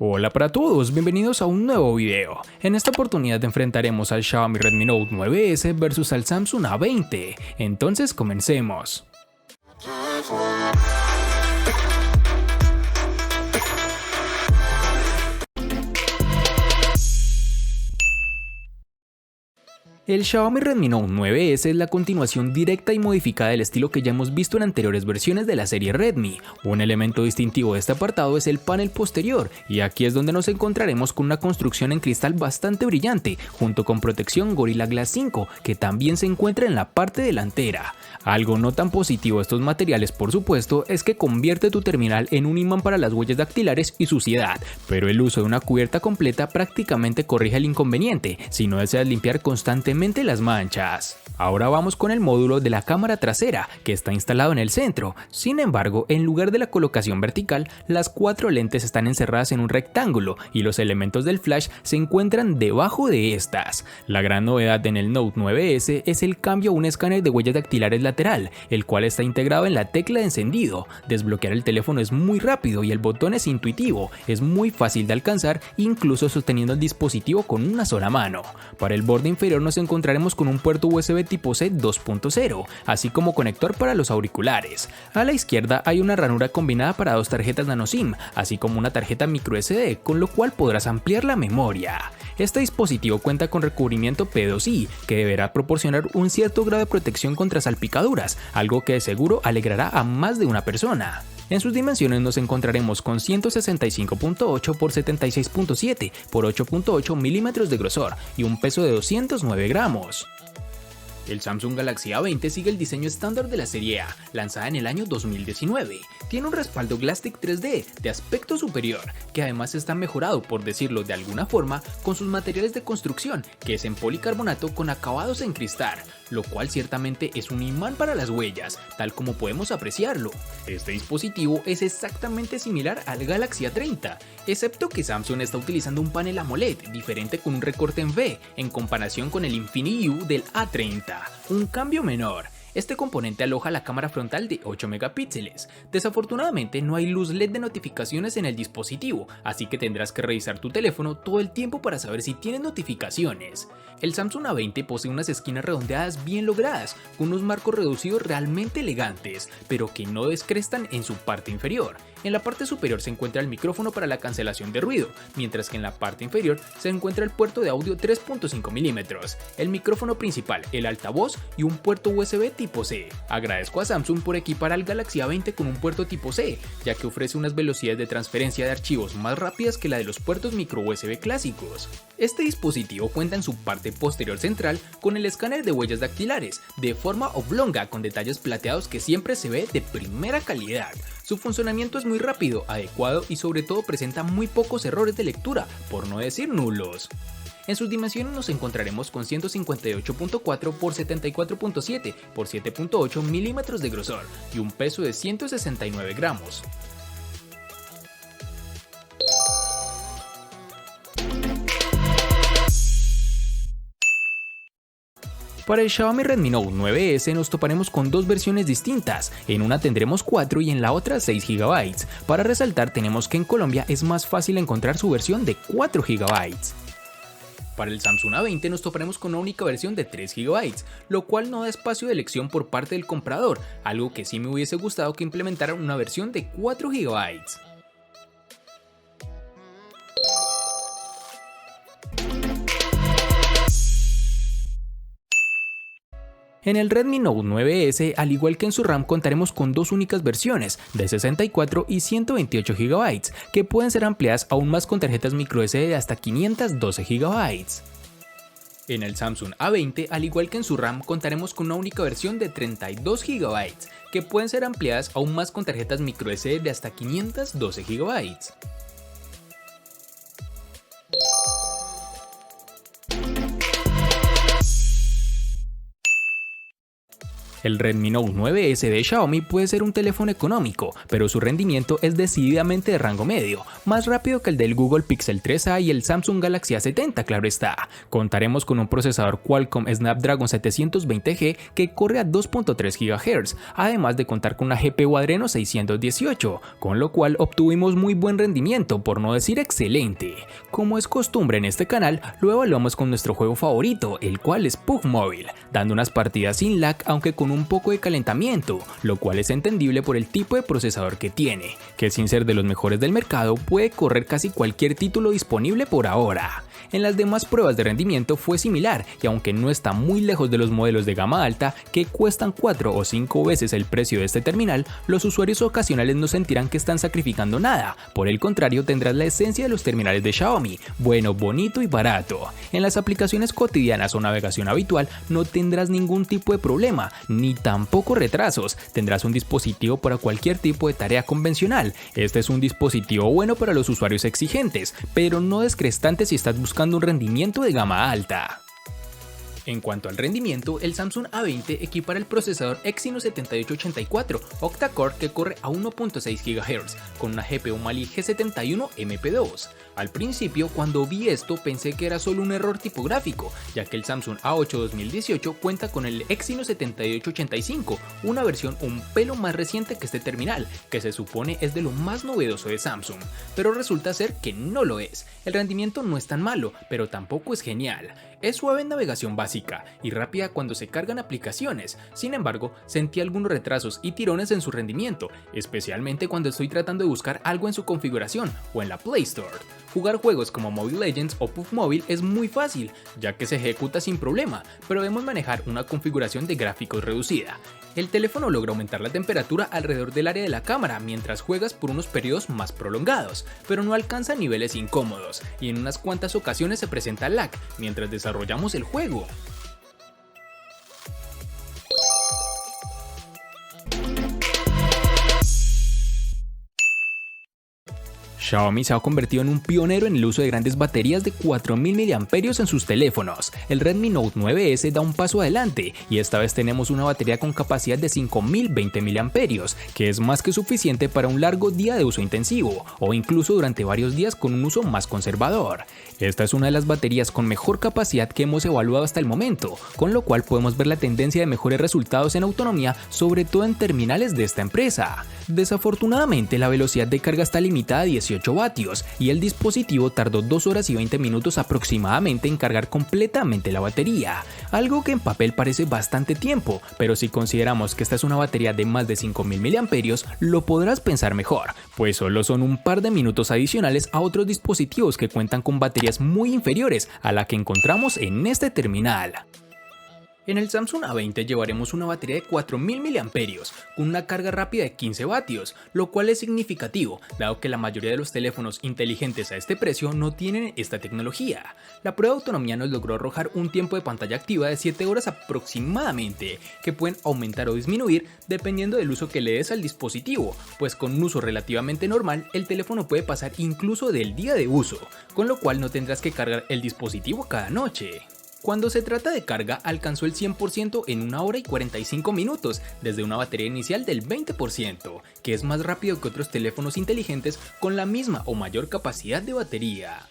Hola para todos, bienvenidos a un nuevo video. En esta oportunidad enfrentaremos al Xiaomi Redmi Note 9S versus al Samsung A20. Entonces comencemos. El Xiaomi Redmi Note 9S es la continuación directa y modificada del estilo que ya hemos visto en anteriores versiones de la serie Redmi. Un elemento distintivo de este apartado es el panel posterior, y aquí es donde nos encontraremos con una construcción en cristal bastante brillante, junto con protección Gorilla Glass 5, que también se encuentra en la parte delantera. Algo no tan positivo de estos materiales, por supuesto, es que convierte tu terminal en un imán para las huellas dactilares y suciedad, pero el uso de una cubierta completa prácticamente corrige el inconveniente si no deseas limpiar constantemente las manchas. Ahora vamos con el módulo de la cámara trasera, que está instalado en el centro. Sin embargo, en lugar de la colocación vertical, las 4 lentes están encerradas en un rectángulo y los elementos del flash se encuentran debajo de estas. La gran novedad en el Note 9S es el cambio a un escáner de huellas dactilares lateral, el cual está integrado en la tecla de encendido. Desbloquear el teléfono es muy rápido y el botón es intuitivo, es muy fácil de alcanzar, incluso sosteniendo el dispositivo con una sola mano. Para el borde inferior nos encontraremos con un puerto USB tipo C 2.0, así como conector para los auriculares. A la izquierda hay una ranura combinada para 2 tarjetas nano SIM, así como una tarjeta micro SD, con lo cual podrás ampliar la memoria. Este dispositivo cuenta con recubrimiento P2i, que deberá proporcionar un cierto grado de protección contra salpicaduras, algo que de seguro alegrará a más de una persona. En sus dimensiones nos encontraremos con 165.8 x 76.7 x 8.8 milímetros de grosor y un peso de 209 gramos. El Samsung Galaxy A20 sigue el diseño estándar de la serie A, lanzada en el año 2019. Tiene un respaldo Glasstic 3D de aspecto superior, que además está mejorado, por decirlo de alguna forma, con sus materiales de construcción, que es en policarbonato con acabados en cristal, lo cual ciertamente es un imán para las huellas, tal como podemos apreciarlo. Este dispositivo es exactamente similar al Galaxy A30, excepto que Samsung está utilizando un panel AMOLED diferente con un recorte en V, en comparación con el Infinity U del A30. Un cambio menor. Este componente aloja la cámara frontal de 8 megapíxeles. Desafortunadamente no hay luz LED de notificaciones en el dispositivo, así que tendrás que revisar tu teléfono todo el tiempo para saber si tienes notificaciones. El Samsung A20 posee unas esquinas redondeadas bien logradas, con unos marcos reducidos realmente elegantes, pero que no descrestan en su parte inferior. En la parte superior se encuentra el micrófono para la cancelación de ruido, mientras que en la parte inferior se encuentra el puerto de audio 3.5 milímetros, el micrófono principal, el altavoz y un puerto USB tipo C. Agradezco a Samsung por equipar al Galaxy A20 con un puerto tipo C, ya que ofrece unas velocidades de transferencia de archivos más rápidas que la de los puertos micro USB clásicos. Este dispositivo cuenta en su parte posterior central con el escáner de huellas dactilares, de forma oblonga con detalles plateados que siempre se ve de primera calidad. Su funcionamiento es muy rápido, adecuado y sobre todo presenta muy pocos errores de lectura, por no decir nulos. En sus dimensiones nos encontraremos con 158.4 x 74.7 x 7.8 milímetros de grosor y un peso de 169 gramos. Para el Xiaomi Redmi Note 9S nos toparemos con 2 versiones distintas, en una tendremos 4 y en la otra 6 GB. Para resaltar tenemos que en Colombia es más fácil encontrar su versión de 4 GB. Para el Samsung A20 nos toparemos con una única versión de 3 GB, lo cual no da espacio de elección por parte del comprador, algo que sí me hubiese gustado que implementaran una versión de 4 GB. En el Redmi Note 9S, al igual que en su RAM, contaremos con 2 únicas versiones, de 64 y 128 GB, que pueden ser ampliadas aún más con tarjetas microSD de hasta 512 GB. En el Samsung A20, al igual que en su RAM, contaremos con una única versión de 32 GB, que pueden ser ampliadas aún más con tarjetas microSD de hasta 512 GB. El Redmi Note 9S de Xiaomi puede ser un teléfono económico, pero su rendimiento es decididamente de rango medio, más rápido que el del Google Pixel 3a y el Samsung Galaxy A70, claro está. Contaremos con un procesador Qualcomm Snapdragon 720G que corre a 2.3 GHz, además de contar con una GPU Adreno 618, con lo cual obtuvimos muy buen rendimiento, por no decir excelente. Como es costumbre en este canal, lo evaluamos con nuestro juego favorito, el cual es PUBG Mobile, dando unas partidas sin lag aunque con un poco de calentamiento, lo cual es entendible por el tipo de procesador que tiene, que sin ser de los mejores del mercado puede correr casi cualquier título disponible por ahora. En las demás pruebas de rendimiento fue similar y aunque no está muy lejos de los modelos de gama alta que cuestan 4 o 5 veces el precio de este terminal, los usuarios ocasionales no sentirán que están sacrificando nada, por el contrario tendrás la esencia de los terminales de Xiaomi, bueno, bonito y barato. En las aplicaciones cotidianas o navegación habitual no tendrás ningún tipo de problema, ni tampoco retrasos, tendrás un dispositivo para cualquier tipo de tarea convencional. Este es un dispositivo bueno para los usuarios exigentes, pero no descrestante si estás buscando un rendimiento de gama alta. En cuanto al rendimiento, el Samsung A20 equipara el procesador Exynos 7884 octa-core que corre a 1.6 GHz con una GPU Mali G71 MP2. Al principio, cuando vi esto, pensé que era solo un error tipográfico, ya que el Samsung A8 2018 cuenta con el Exynos 7885, una versión un pelo más reciente que este terminal, que se supone es de lo más novedoso de Samsung, pero resulta ser que no lo es. El rendimiento no es tan malo, pero tampoco es genial. Es suave en navegación básica y rápida cuando se cargan aplicaciones, sin embargo, sentí algunos retrasos y tirones en su rendimiento, especialmente cuando estoy tratando de buscar algo en su configuración o en la Play Store. Jugar juegos como Mobile Legends o PUBG Mobile es muy fácil, ya que se ejecuta sin problema, pero debemos manejar una configuración de gráficos reducida. El teléfono logra aumentar la temperatura alrededor del área de la cámara mientras juegas por unos periodos más prolongados, pero no alcanza niveles incómodos, y en unas cuantas ocasiones se presenta lag mientras desarrollamos el juego. Xiaomi se ha convertido en un pionero en el uso de grandes baterías de 4000 mAh en sus teléfonos. El Redmi Note 9S da un paso adelante y esta vez tenemos una batería con capacidad de 5020 mAh, que es más que suficiente para un largo día de uso intensivo o incluso durante varios días con un uso más conservador. Esta es una de las baterías con mejor capacidad que hemos evaluado hasta el momento, con lo cual podemos ver la tendencia de mejores resultados en autonomía, sobre todo en terminales de esta empresa. Desafortunadamente, la velocidad de carga está limitada a 18 vatios y el dispositivo tardó 2 horas y 20 minutos aproximadamente en cargar completamente la batería, algo que en papel parece bastante tiempo, pero si consideramos que esta es una batería de más de 5000 mAh, lo podrás pensar mejor, pues solo son un par de minutos adicionales a otros dispositivos que cuentan con baterías muy inferiores a la que encontramos en este terminal. En el Samsung A20 llevaremos una batería de 4000 mAh con una carga rápida de 15 vatios, lo cual es significativo, dado que la mayoría de los teléfonos inteligentes a este precio no tienen esta tecnología. La prueba de autonomía nos logró arrojar un tiempo de pantalla activa de 7 horas aproximadamente, que pueden aumentar o disminuir dependiendo del uso que le des al dispositivo, pues con un uso relativamente normal el teléfono puede pasar incluso del día de uso, con lo cual no tendrás que cargar el dispositivo cada noche. Cuando se trata de carga, alcanzó el 100% en 1 hora y 45 minutos, desde una batería inicial del 20%, que es más rápido que otros teléfonos inteligentes con la misma o mayor capacidad de batería.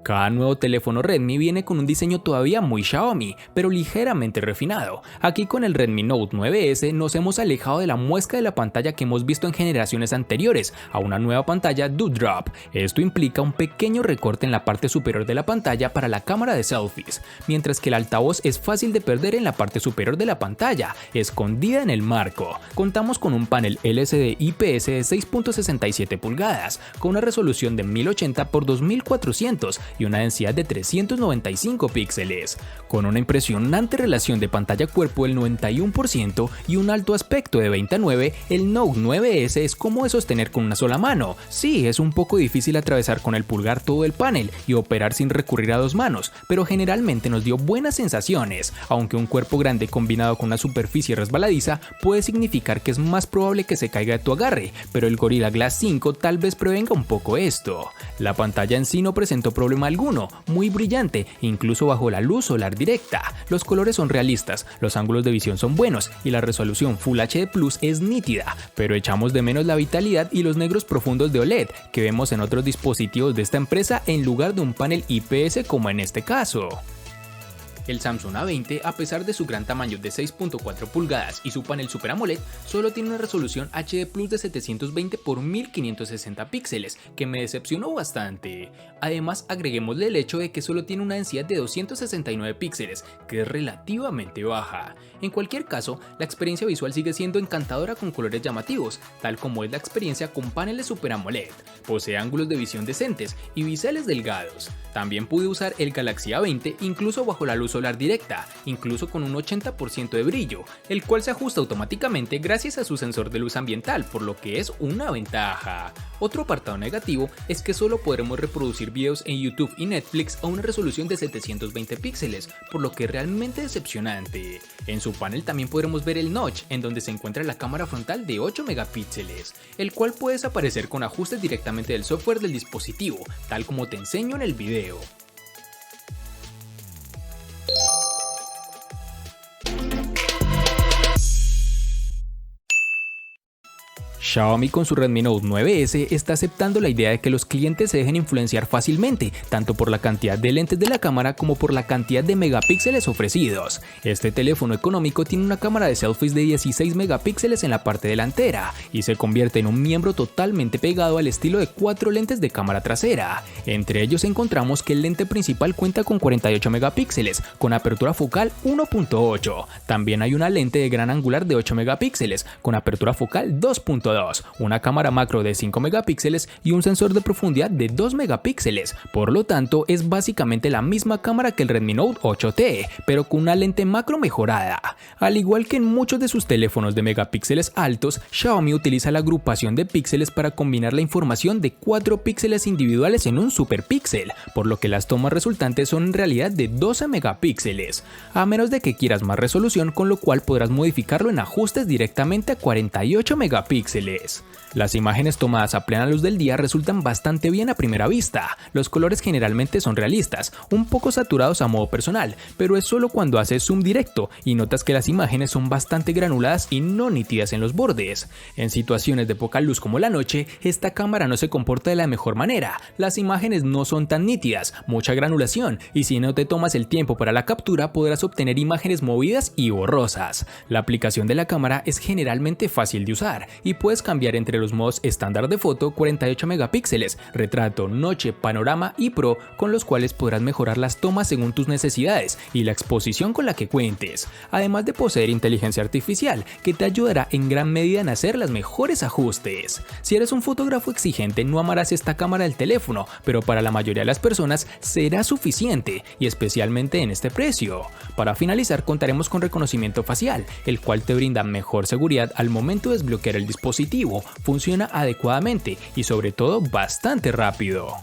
Cada nuevo teléfono Redmi viene con un diseño todavía muy Xiaomi, pero ligeramente refinado. Aquí con el Redmi Note 9S nos hemos alejado de la muesca de la pantalla que hemos visto en generaciones anteriores a una nueva pantalla Dewdrop. Esto implica un pequeño recorte en la parte superior de la pantalla para la cámara de selfies, mientras que el altavoz es fácil de perder en la parte superior de la pantalla, escondida en el marco. Contamos con un panel LCD IPS de 6.67 pulgadas, con una resolución de 1080 x 2400 y una densidad de 395 píxeles, con una impresionante relación de pantalla-cuerpo del 91% y un alto aspecto de 20:9. El Note 9S es como de sostener con una sola mano. Sí, es un poco difícil atravesar con el pulgar todo el panel y operar sin recurrir a dos manos, pero generalmente nos dio buenas sensaciones, aunque un cuerpo grande combinado con una superficie resbaladiza puede significar que es más probable que se caiga de tu agarre, pero el Gorilla Glass 5 tal vez prevenga un poco esto. La pantalla en sí no presentó problema alguno, muy brillante, incluso bajo la luz solar directa. Los colores son realistas, los ángulos de visión son buenos y la resolución Full HD Plus es nítida, pero echamos de menos la vitalidad y los negros profundos de OLED que vemos en otros dispositivos de esta empresa en lugar de un panel IPS como en este caso. El Samsung A20, a pesar de su gran tamaño de 6.4 pulgadas y su panel Super AMOLED, solo tiene una resolución HD Plus de 720 x 1560 píxeles, que me decepcionó bastante. Además, agreguémosle el hecho de que solo tiene una densidad de 269 píxeles, que es relativamente baja. En cualquier caso, la experiencia visual sigue siendo encantadora con colores llamativos, tal como es la experiencia con paneles Super AMOLED. Posee ángulos de visión decentes y biseles delgados. También pude usar el Galaxy A20 incluso bajo la luz solar directa, incluso con un 80% de brillo, el cual se ajusta automáticamente gracias a su sensor de luz ambiental, por lo que es una ventaja. Otro apartado negativo es que solo podremos reproducir videos en YouTube y Netflix a una resolución de 720 píxeles, por lo que es realmente decepcionante. En su panel también podremos ver el notch, en donde se encuentra la cámara frontal de 8 megapíxeles, el cual puede desaparecer con ajustes directamente del software del dispositivo, tal como te enseño en el video. Xiaomi con su Redmi Note 9S está aceptando la idea de que los clientes se dejen influenciar fácilmente, tanto por la cantidad de lentes de la cámara como por la cantidad de megapíxeles ofrecidos. Este teléfono económico tiene una cámara de selfies de 16 megapíxeles en la parte delantera y se convierte en un miembro totalmente pegado al estilo de 4 lentes de cámara trasera. Entre ellos encontramos que el lente principal cuenta con 48 megapíxeles, con apertura focal 1.8. También hay una lente de gran angular de 8 megapíxeles, con apertura focal 2.2. Una cámara macro de 5 megapíxeles y un sensor de profundidad de 2 megapíxeles, por lo tanto es básicamente la misma cámara que el Redmi Note 8T, pero con una lente macro mejorada. Al igual que en muchos de sus teléfonos de megapíxeles altos, Xiaomi utiliza la agrupación de píxeles para combinar la información de 4 píxeles individuales en un superpíxel, por lo que las tomas resultantes son en realidad de 12 megapíxeles, a menos de que quieras más resolución, con lo cual podrás modificarlo en ajustes directamente a 48 megapíxeles. Las imágenes tomadas a plena luz del día resultan bastante bien a primera vista. Los colores generalmente son realistas, un poco saturados a modo personal, pero es solo cuando haces zoom directo y notas que las imágenes son bastante granuladas y no nítidas en los bordes. En situaciones de poca luz como la noche, esta cámara no se comporta de la mejor manera. Las imágenes no son tan nítidas, mucha granulación, y si no te tomas el tiempo para la captura podrás obtener imágenes movidas y borrosas. La aplicación de la cámara es generalmente fácil de usar y puedes cambiar entre los modos estándar de foto, 48 megapíxeles, retrato, noche, panorama y pro, con los cuales podrás mejorar las tomas según tus necesidades y la exposición con la que cuentes, además de poseer inteligencia artificial que te ayudará en gran medida en hacer los mejores ajustes. Si eres un fotógrafo exigente no amarás esta cámara del teléfono, pero para la mayoría de las personas será suficiente y especialmente en este precio. Para finalizar contaremos con reconocimiento facial, el cual te brinda mejor seguridad al momento de desbloquear el dispositivo, funciona adecuadamente y sobre todo bastante rápido.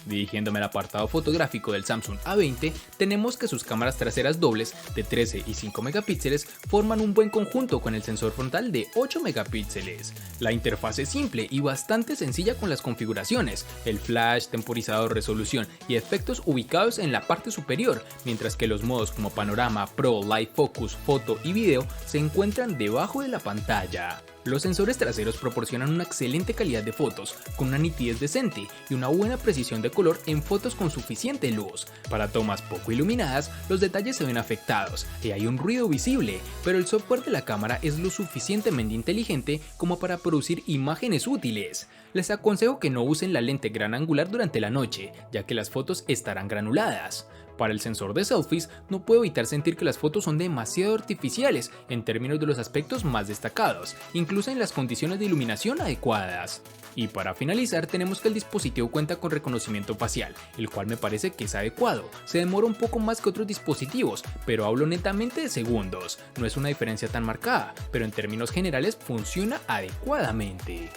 Dirigiéndome al apartado fotográfico del Samsung A20, tenemos que sus cámaras traseras dobles de 13 y 5 megapíxeles forman un buen conjunto con el sensor frontal de 8 megapíxeles. La interfaz es simple y bastante sencilla con las configuraciones, el flash, temporizador, resolución y efectos ubicados en la parte superior, mientras que los modos como panorama, pro, live focus, foto y video se encuentran debajo de la pantalla. Los sensores traseros proporcionan una excelente calidad de fotos, con una nitidez decente y una buena precisión de color en fotos con suficiente luz. Para tomas poco iluminadas, los detalles se ven afectados y hay un ruido visible, pero el software de la cámara es lo suficientemente inteligente como para producir imágenes útiles. Les aconsejo que no usen la lente gran angular durante la noche, ya que las fotos estarán granuladas. Para el sensor de selfies, no puedo evitar sentir que las fotos son demasiado artificiales en términos de los aspectos más destacados, incluso en las condiciones de iluminación adecuadas. Y para finalizar, tenemos que el dispositivo cuenta con reconocimiento facial, el cual me parece que es adecuado. Se demora un poco más que otros dispositivos, pero hablo netamente de segundos. No es una diferencia tan marcada, pero en términos generales funciona adecuadamente.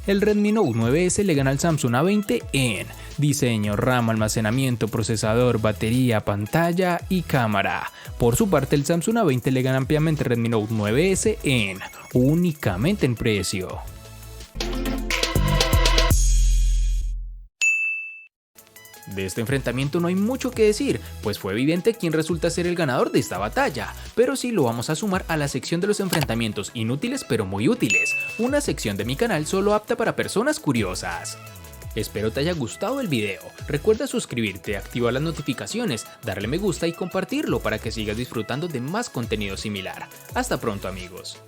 El Redmi Note 9S le gana al Samsung A20 en diseño, RAM, almacenamiento, procesador, batería, pantalla y cámara. Por su parte, el Samsung A20 le gana ampliamente al Redmi Note 9S únicamente en precio. De este enfrentamiento no hay mucho que decir, pues fue evidente quién resulta ser el ganador de esta batalla, pero sí lo vamos a sumar a la sección de los enfrentamientos inútiles pero muy útiles, una sección de mi canal solo apta para personas curiosas. Espero te haya gustado el video, recuerda suscribirte, activar las notificaciones, darle me gusta y compartirlo para que sigas disfrutando de más contenido similar. Hasta pronto amigos.